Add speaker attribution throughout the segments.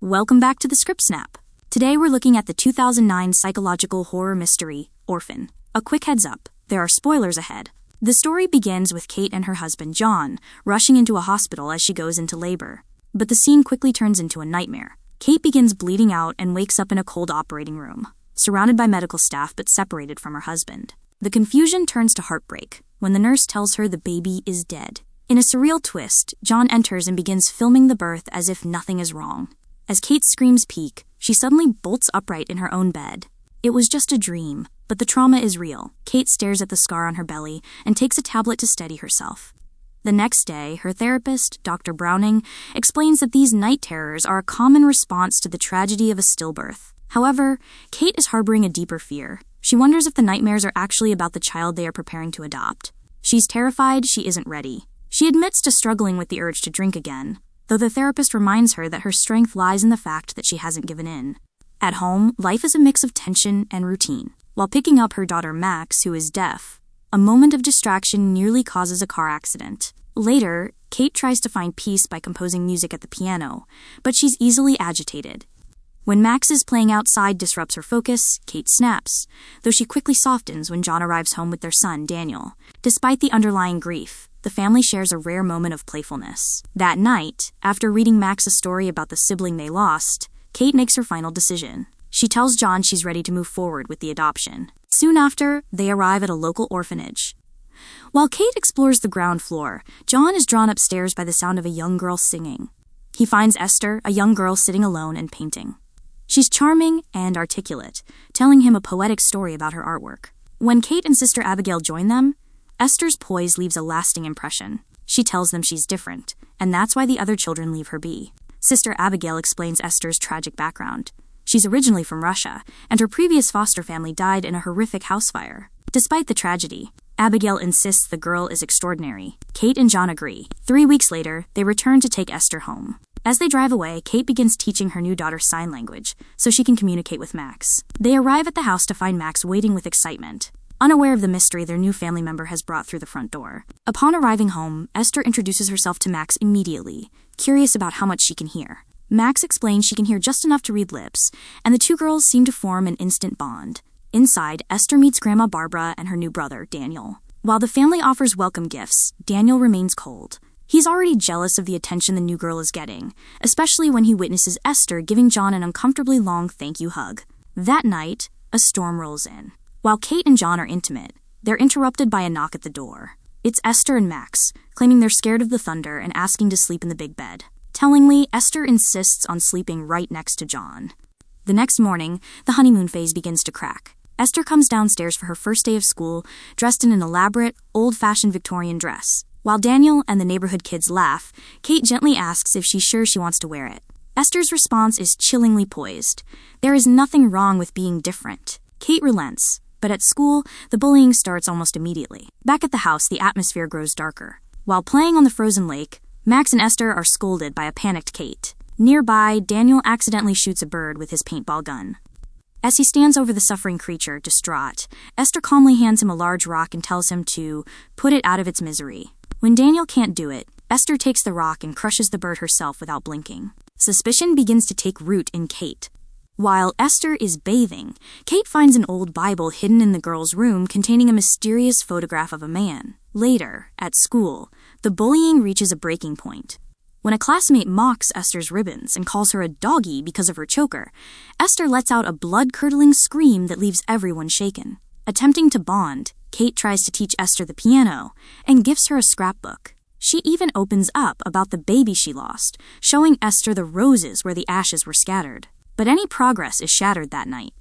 Speaker 1: Welcome back to the Script Snap. Today we're looking at the 2009 psychological horror mystery, Orphan. A quick heads up, there are spoilers ahead. The story begins with Kate and her husband John rushing into a hospital as she goes into labor. But the scene quickly turns into a nightmare. Kate begins bleeding out and wakes up in a cold operating room, surrounded by medical staff but separated from her husband. The confusion turns to heartbreak when the nurse tells her the baby is dead. In a surreal twist, John enters and begins filming the birth as if nothing is wrong. As Kate's screams peak, she suddenly bolts upright in her own bed. It was just a dream, but the trauma is real. Kate stares at the scar on her belly and takes a tablet to steady herself. The next day, her therapist, Dr. Browning, explains that these night terrors are a common response to the tragedy of a stillbirth. However, Kate is harboring a deeper fear. She wonders if the nightmares are actually about the child they are preparing to adopt. She's terrified she isn't ready. She admits to struggling with the urge to drink again, though the therapist reminds her that her strength lies in the fact that she hasn't given in. At home, life is a mix of tension and routine. While picking up her daughter Max, who is deaf, a moment of distraction nearly causes a car accident. Later, Kate tries to find peace by composing music at the piano, but she's easily agitated. When Max's playing outside disrupts her focus, Kate snaps, though she quickly softens when John arrives home with their son, Daniel. Despite the underlying grief, the family shares a rare moment of playfulness. That night, after reading Max a story about the sibling they lost, Kate makes her final decision. She tells John she's ready to move forward with the adoption. Soon after, they arrive at a local orphanage. While Kate explores the ground floor, John is drawn upstairs by the sound of a young girl singing. He finds Esther, a young girl sitting alone and painting. She's charming and articulate, telling him a poetic story about her artwork. When Kate and sister Abigail join them, Esther's poise leaves a lasting impression. She tells them she's different, and that's why the other children leave her be. Sister Abigail explains Esther's tragic background. She's originally from Russia, and her previous foster family died in a horrific house fire. Despite the tragedy, Abigail insists the girl is extraordinary. Kate and John agree. 3 weeks later, they return to take Esther home. As they drive away, Kate begins teaching her new daughter sign language so she can communicate with Max. They arrive at the house to find Max waiting with excitement, unaware of the mystery their new family member has brought through the front door. Upon arriving home, Esther introduces herself to Max immediately, curious about how much she can hear. Max explains she can hear just enough to read lips, and the two girls seem to form an instant bond. Inside, Esther meets Grandma Barbara and her new brother, Daniel. While the family offers welcome gifts, Daniel remains cold. He's already jealous of the attention the new girl is getting, especially when he witnesses Esther giving John an uncomfortably long thank you hug. That night, a storm rolls in. While Kate and John are intimate, they're interrupted by a knock at the door. It's Esther and Max, claiming they're scared of the thunder and asking to sleep in the big bed. Tellingly, Esther insists on sleeping right next to John. The next morning, the honeymoon phase begins to crack. Esther comes downstairs for her first day of school, dressed in an elaborate, old-fashioned Victorian dress. While Daniel and the neighborhood kids laugh, Kate gently asks if she's sure she wants to wear it. Esther's response is chillingly poised. There is nothing wrong with being different. Kate relents, but at school, the bullying starts almost immediately. Back at the house, the atmosphere grows darker. While playing on the frozen lake, Max and Esther are scolded by a panicked Kate. Nearby, Daniel accidentally shoots a bird with his paintball gun. As he stands over the suffering creature, distraught, Esther calmly hands him a large rock and tells him to put it out of its misery. When Daniel can't do it, Esther takes the rock and crushes the bird herself without blinking. Suspicion begins to take root in Kate. While Esther is bathing, Kate finds an old Bible hidden in the girl's room containing a mysterious photograph of a man. Later, at school, the bullying reaches a breaking point. When a classmate mocks Esther's ribbons and calls her a doggy because of her choker, Esther lets out a blood-curdling scream that leaves everyone shaken. Attempting to bond, Kate tries to teach Esther the piano and gives her a scrapbook. She even opens up about the baby she lost, showing Esther the roses where the ashes were scattered. But any progress is shattered that night.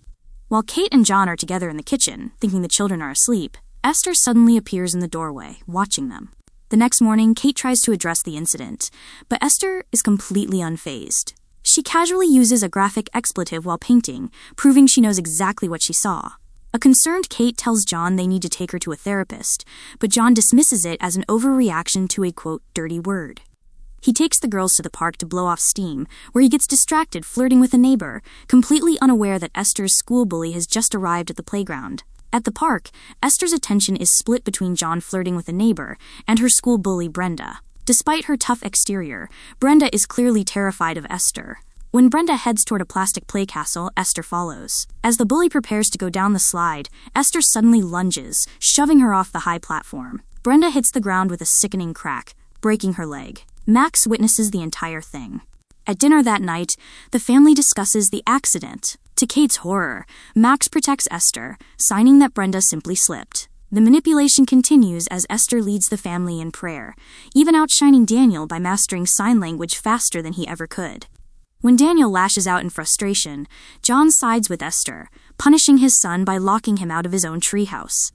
Speaker 1: While Kate and John are together in the kitchen, thinking the children are asleep, Esther suddenly appears in the doorway, watching them. The next morning, Kate tries to address the incident, but Esther is completely unfazed. She casually uses a graphic expletive while painting, proving she knows exactly what she saw. A concerned Kate tells John they need to take her to a therapist, but John dismisses it as an overreaction to a, quote, dirty word. He takes the girls to the park to blow off steam, where he gets distracted flirting with a neighbor, completely unaware that Esther's school bully has just arrived at the playground. At the park, Esther's attention is split between John flirting with a neighbor and her school bully Brenda. Despite her tough exterior, Brenda is clearly terrified of Esther. When Brenda heads toward a plastic play castle, Esther follows. As the bully prepares to go down the slide, Esther suddenly lunges, shoving her off the high platform. Brenda hits the ground with a sickening crack, breaking her leg. Max witnesses the entire thing. At dinner that night, the family discusses the accident. To Kate's horror, Max protects Esther, signing that Brenda simply slipped. The manipulation continues as Esther leads the family in prayer, even outshining Daniel by mastering sign language faster than he ever could. When Daniel lashes out in frustration, John sides with Esther, punishing his son by locking him out of his own treehouse.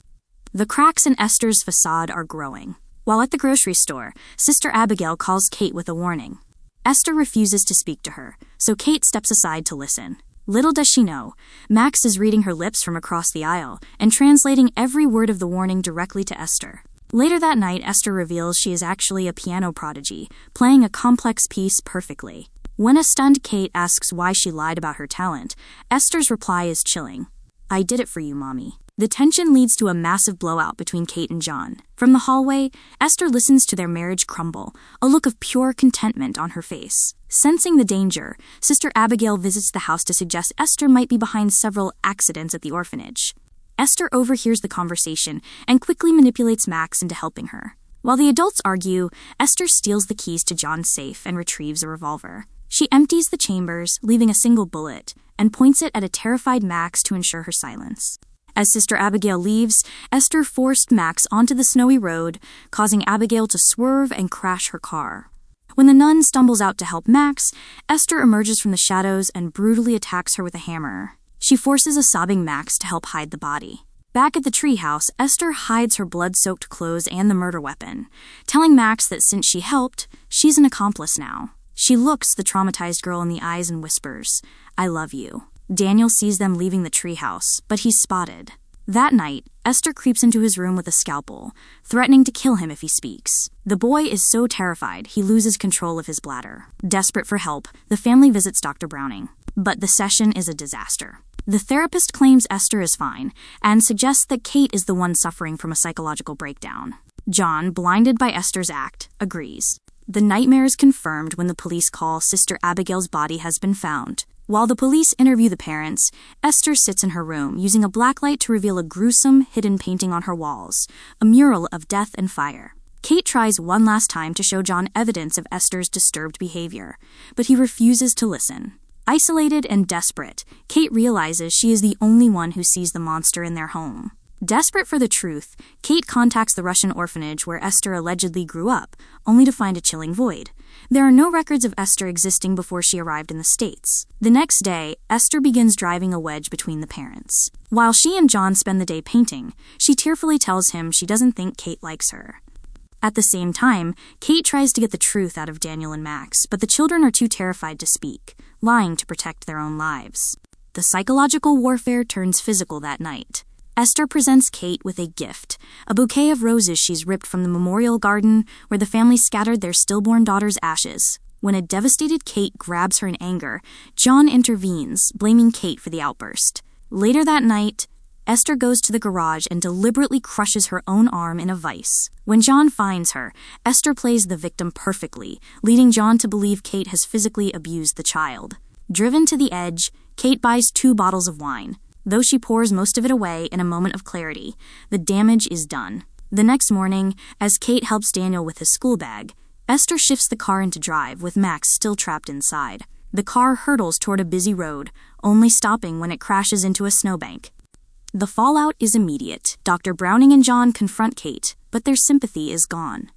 Speaker 1: The cracks in Esther's facade are growing. While at the grocery store, Sister Abigail calls Kate with a warning. Esther refuses to speak to her, so Kate steps aside to listen. Little does she know, Max is reading her lips from across the aisle and translating every word of the warning directly to Esther. Later that night, Esther reveals she is actually a piano prodigy, playing a complex piece perfectly. When a stunned Kate asks why she lied about her talent, Esther's reply is chilling. "I did it for you, Mommy." The tension leads to a massive blowout between Kate and John. From the hallway, Esther listens to their marriage crumble, a look of pure contentment on her face. Sensing the danger, Sister Abigail visits the house to suggest Esther might be behind several accidents at the orphanage. Esther overhears the conversation and quickly manipulates Max into helping her. While the adults argue, Esther steals the keys to John's safe and retrieves a revolver. She empties the chambers, leaving a single bullet, and points it at a terrified Max to ensure her silence. As Sister Abigail leaves, Esther forced Max onto the snowy road, causing Abigail to swerve and crash her car. When the nun stumbles out to help Max, Esther emerges from the shadows and brutally attacks her with a hammer. She forces a sobbing Max to help hide the body. Back at the treehouse, Esther hides her blood-soaked clothes and the murder weapon, telling Max that since she helped, she's an accomplice now. She looks the traumatized girl in the eyes and whispers, "I love you." Daniel sees them leaving the treehouse, but he's spotted. That night, Esther creeps into his room with a scalpel, threatening to kill him if he speaks. The boy is so terrified he loses control of his bladder. Desperate for help, the family visits Dr. Browning. But the session is a disaster. The therapist claims Esther is fine and suggests that Kate is the one suffering from a psychological breakdown. John, blinded by Esther's act, agrees. The nightmare is confirmed when the police call Sister Abigail's body has been found. While the police interview the parents, Esther sits in her room, using a blacklight to reveal a gruesome, hidden painting on her walls, a mural of death and fire. Kate tries one last time to show John evidence of Esther's disturbed behavior, but he refuses to listen. Isolated and desperate, Kate realizes she is the only one who sees the monster in their home. Desperate for the truth, Kate contacts the Russian orphanage where Esther allegedly grew up, only to find a chilling void. There are no records of Esther existing before she arrived in the States. The next day, Esther begins driving a wedge between the parents. While she and John spend the day painting, she tearfully tells him she doesn't think Kate likes her. At the same time, Kate tries to get the truth out of Daniel and Max, but the children are too terrified to speak, lying to protect their own lives. The psychological warfare turns physical that night. Esther presents Kate with a gift, a bouquet of roses she's ripped from the memorial garden where the family scattered their stillborn daughter's ashes. When a devastated Kate grabs her in anger, John intervenes, blaming Kate for the outburst. Later that night, Esther goes to the garage and deliberately crushes her own arm in a vise. When John finds her, Esther plays the victim perfectly, leading John to believe Kate has physically abused the child. Driven to the edge, Kate buys 2 bottles of wine. Though she pours most of it away in a moment of clarity, the damage is done. The next morning, as Kate helps Daniel with his school bag, Esther shifts the car into drive with Max still trapped inside. The car hurtles toward a busy road, only stopping when it crashes into a snowbank. The fallout is immediate. Dr. Browning and John confront Kate, but their sympathy is gone.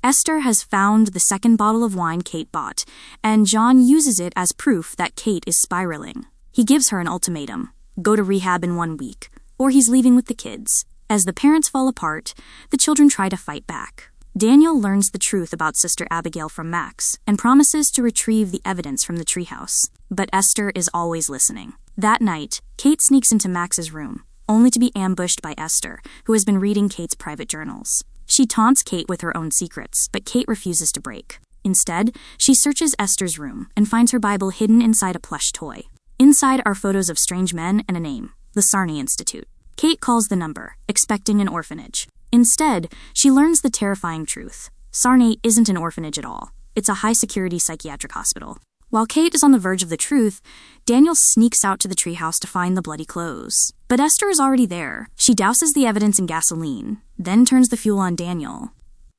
Speaker 1: Esther has found the second bottle of wine Kate bought, and John uses it as proof that Kate is spiraling. He gives her an ultimatum. Go to rehab in 1 week, or he's leaving with the kids. As the parents fall apart, the children try to fight back. Daniel learns the truth about Sister Abigail from Max and promises to retrieve the evidence from the treehouse. But Esther is always listening. That night, Kate sneaks into Max's room, only to be ambushed by Esther, who has been reading Kate's private journals. She taunts Kate with her own secrets, but Kate refuses to break. Instead, she searches Esther's room and finds her Bible hidden inside a plush toy. Inside are photos of strange men and a name, the Sarney Institute. Kate calls the number, expecting an orphanage. Instead, she learns the terrifying truth. Sarney isn't an orphanage at all. It's a high-security psychiatric hospital. While Kate is on the verge of the truth, Daniel sneaks out to the treehouse to find the bloody clothes. But Esther is already there. She douses the evidence in gasoline, then turns the fuel on Daniel.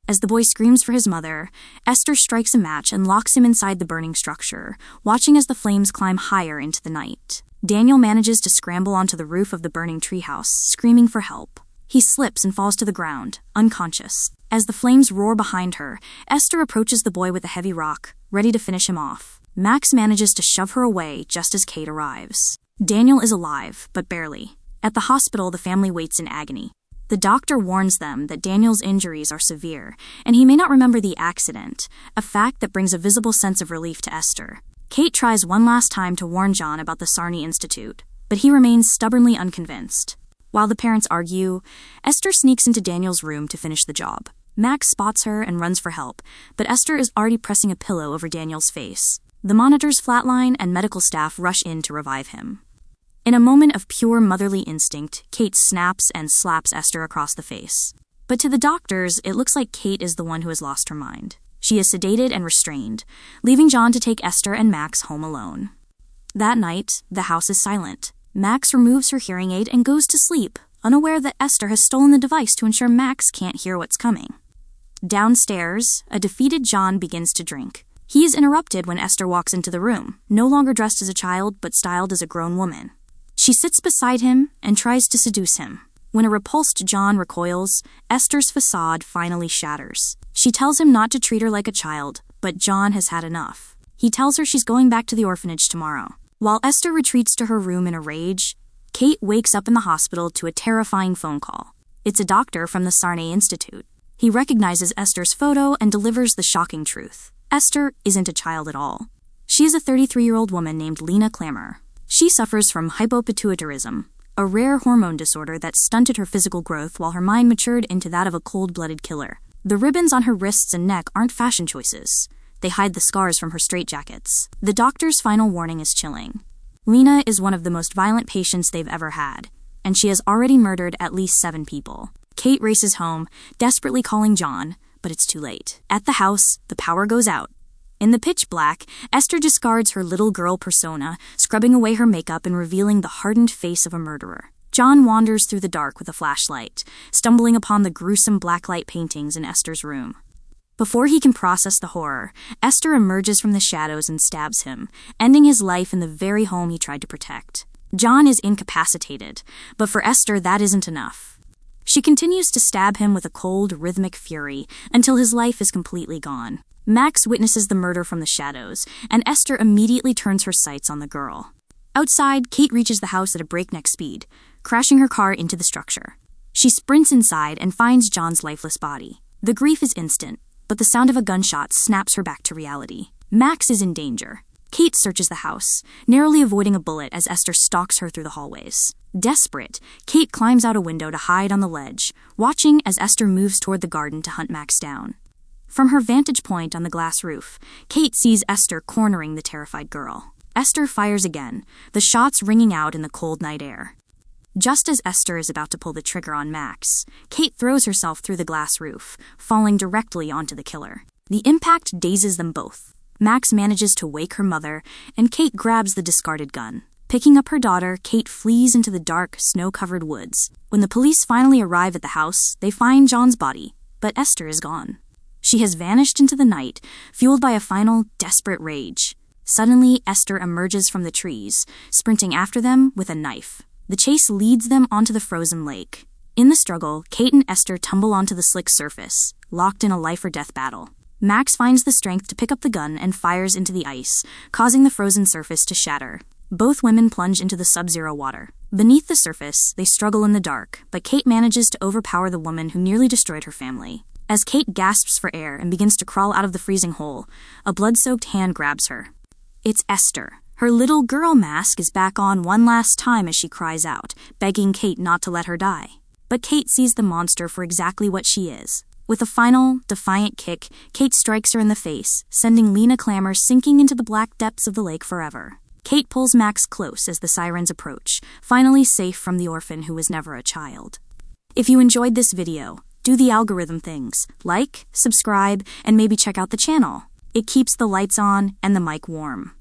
Speaker 1: As the boy screams for his mother, Esther strikes a match and locks him inside the burning structure, watching as the flames climb higher into the night. Daniel manages to scramble onto the roof of the burning treehouse, screaming for help. He slips and falls to the ground, unconscious. As the flames roar behind her, Esther approaches the boy with a heavy rock, ready to finish him off. Max manages to shove her away just as Kate arrives. Daniel is alive, but barely. At the hospital, the family waits in agony. The doctor warns them that Daniel's injuries are severe, and he may not remember the accident, a fact that brings a visible sense of relief to Esther. Kate tries one last time to warn John about the Sarni Institute, but he remains stubbornly unconvinced. While the parents argue, Esther sneaks into Daniel's room to finish the job. Max spots her and runs for help, but Esther is already pressing a pillow over Daniel's face. The monitors flatline and medical staff rush in to revive him. In a moment of pure motherly instinct, Kate snaps and slaps Esther across the face. But to the doctors, it looks like Kate is the one who has lost her mind. She is sedated and restrained, leaving John to take Esther and Max home alone. That night, the house is silent. Max removes her hearing aid and goes to sleep, unaware that Esther has stolen the device to ensure Max can't hear what's coming. Downstairs, a defeated John begins to drink. He is interrupted when Esther walks into the room, no longer dressed as a child but styled as a grown woman. She sits beside him and tries to seduce him. When a repulsed John recoils, Esther's facade finally shatters. She tells him not to treat her like a child, but John has had enough. He tells her she's going back to the orphanage tomorrow. While Esther retreats to her room in a rage, Kate wakes up in the hospital to a terrifying phone call. It's a doctor from the Sarni Institute. He recognizes Esther's photo and delivers the shocking truth. Esther isn't a child at all. She is a 33-year-old woman named Lena Clammer. She suffers from hypopituitarism, a rare hormone disorder that stunted her physical growth while her mind matured into that of a cold-blooded killer. The ribbons on her wrists and neck aren't fashion choices. They hide the scars from her straitjackets. The doctor's final warning is chilling. Lena is one of the most violent patients they've ever had, and she has already murdered at least 7 people. Kate races home, desperately calling John, but it's too late. At the house, the power goes out. In the pitch black, Esther discards her little girl persona, scrubbing away her makeup and revealing the hardened face of a murderer. John wanders through the dark with a flashlight, stumbling upon the gruesome blacklight paintings in Esther's room. Before he can process the horror, Esther emerges from the shadows and stabs him, ending his life in the very home he tried to protect. John is incapacitated, but for Esther that isn't enough. She continues to stab him with a cold, rhythmic fury until his life is completely gone. Max witnesses the murder from the shadows, and Esther immediately turns her sights on the girl. Outside, Kate reaches the house at a breakneck speed, crashing her car into the structure. She sprints inside and finds John's lifeless body. The grief is instant, but the sound of a gunshot snaps her back to reality. Max is in danger. Kate searches the house, narrowly avoiding a bullet as Esther stalks her through the hallways. Desperate, Kate climbs out a window to hide on the ledge, watching as Esther moves toward the garden to hunt Max down. From her vantage point on the glass roof, Kate sees Esther cornering the terrified girl. Esther fires again, the shots ringing out in the cold night air. Just as Esther is about to pull the trigger on Max, Kate throws herself through the glass roof, falling directly onto the killer. The impact dazes them both. Max manages to wake her mother, and Kate grabs the discarded gun. Picking up her daughter, Kate flees into the dark, snow-covered woods. When the police finally arrive at the house, they find John's body, but Esther is gone. She has vanished into the night, fueled by a final, desperate rage. Suddenly, Esther emerges from the trees, sprinting after them with a knife. The chase leads them onto the frozen lake. In the struggle, Kate and Esther tumble onto the slick surface, locked in a life-or-death battle. Max finds the strength to pick up the gun and fires into the ice, causing the frozen surface to shatter. Both women plunge into the sub-zero water. Beneath the surface, they struggle in the dark, but Kate manages to overpower the woman who nearly destroyed her family. As Kate gasps for air and begins to crawl out of the freezing hole, a blood-soaked hand grabs her. It's Esther. Her little girl mask is back on one last time as she cries out, begging Kate not to let her die. But Kate sees the monster for exactly what she is. With a final, defiant kick, Kate strikes her in the face, sending Lena Clammer sinking into the black depths of the lake forever. Kate pulls Max close as the sirens approach, finally safe from the orphan who was never a child. If you enjoyed this video, do the algorithm things. Like, subscribe, and maybe check out the channel. It keeps the lights on and the mic warm.